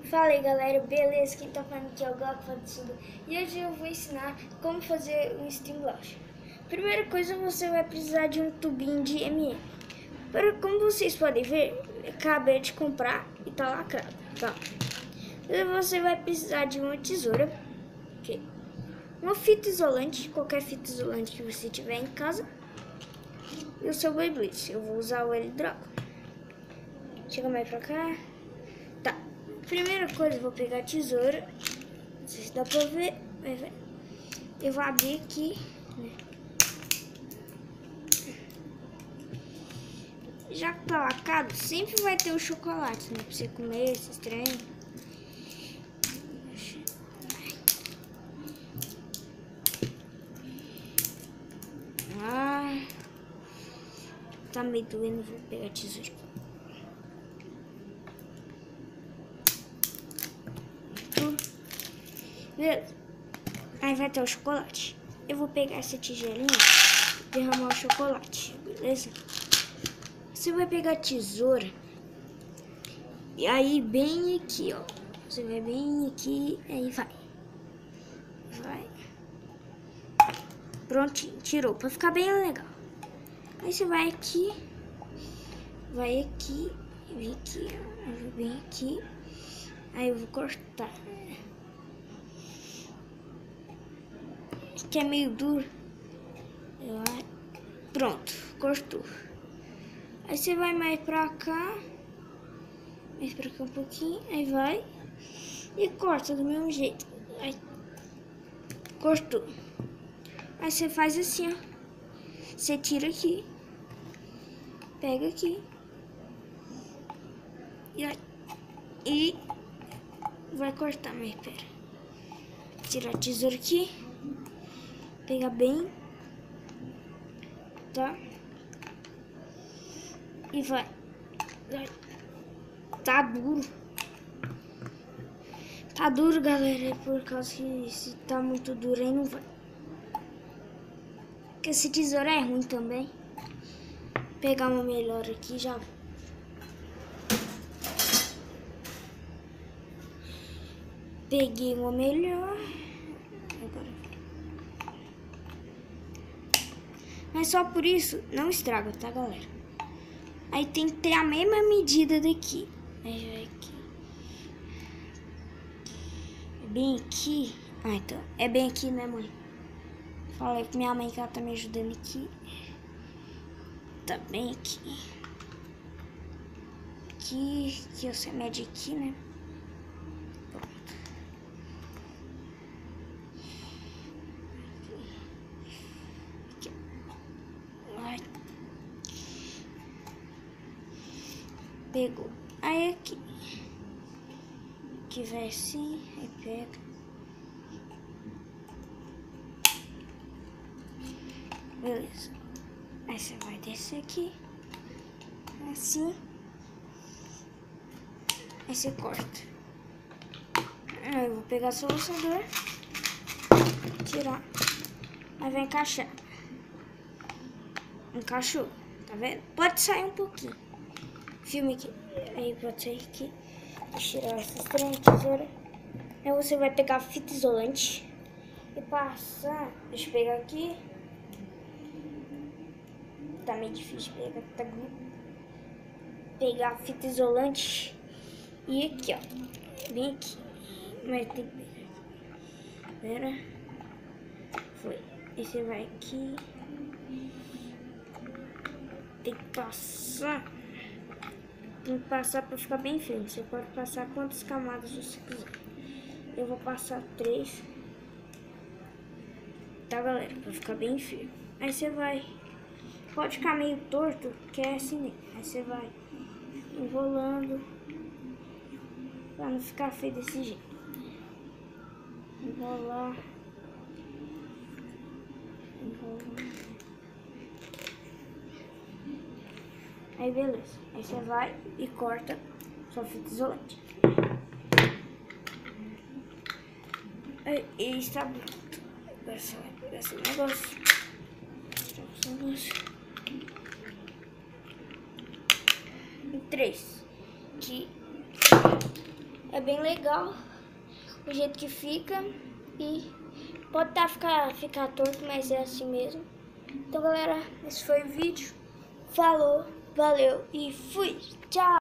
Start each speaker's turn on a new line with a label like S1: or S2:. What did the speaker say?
S1: Fala aí galera, beleza? Quem tá falando aqui é o Gato e hoje eu vou ensinar como fazer um steam gloss. Primeira coisa, você vai precisar de um tubinho de MM. Como vocês podem ver, acabei de comprar e tá lacrado, tá? Você vai precisar de uma tesoura, uma fita isolante, qualquer fita isolante que você tiver em casa, e o seu Beyblade. Eu vou usar o L-Draco. Chega mais pra cá. Tá. Primeira coisa, eu vou pegar a tesoura. Não sei se dá pra ver. Eu vou abrir aqui, né? Já que tá lacrado, sempre vai ter o chocolate, né? Pra você comer esses trem. Tá meio doendo, vou pegar a tesoura. Beleza. Aí vai ter o chocolate. Eu vou pegar essa tigelinha e derramar o chocolate, beleza? Você vai pegar a tesoura e aí bem aqui, ó. Você vai bem aqui, aí vai. Prontinho, tirou, pra ficar bem legal. Aí você vai aqui, vem aqui, ó, vem aqui. Aí eu vou cortar. Que é meio duro. Pronto, cortou. Aí você vai mais pra cá um pouquinho, aí vai e corta do mesmo jeito. Aí cortou. Aí você faz assim, ó. Você tira aqui, pega aqui e vai cortar, mas pera. Tirar a tesoura aqui, pegar bem, tá? E vai. Tá duro. Tá duro, galera, é por causa que se tá muito duro aí não vai. Porque esse tesoura é ruim também. Vou pegar uma melhor aqui já. Peguei uma melhor. Agora. Mas só por isso não estraga, tá, galera? Aí tem que ter a mesma medida daqui. Aí vai aqui. É bem aqui. Ah, então. É bem aqui, né, mãe? Falei pra minha mãe que ela tá me ajudando aqui. Tá bem aqui. Aqui você mede aqui, né? Pronto. Aqui. Ai. Pegou. Aí aqui. Aqui vai assim, aí pega. Beleza. Aí você vai descer aqui. Assim. Aí você corta. Aí eu vou pegar o solucionador. Tirar. Aí vai encaixar. Encaixou. Tá vendo? Pode sair um pouquinho. Filme aqui. Aí pode sair aqui. Tirar essas três tesouras. Aí você vai pegar a fita isolante e passar. Deixa eu pegar aqui. Tá meio difícil pegar, tá grupo. Pegar a fita isolante e aqui, ó. Bem aqui. Mas tem que pegar aqui. Pera. Foi. E você vai aqui. Tem que passar. Tem que passar pra ficar bem firme. Você pode passar quantas camadas você quiser. Eu vou passar 3. Tá, galera? Pra ficar bem firme. Aí você vai. Pode ficar meio torto, que é assim. Aí você vai enrolando pra não ficar feio desse jeito. Enrolar. Aí beleza. Aí você vai e corta sua fita isolante. Aí está pronto. Agora você vai pegar esse negócio. Em 3. Que É bem legal o jeito que fica e pode ficar torto, mas é assim mesmo. Então galera, esse foi o vídeo. Falou, valeu e fui! Tchau!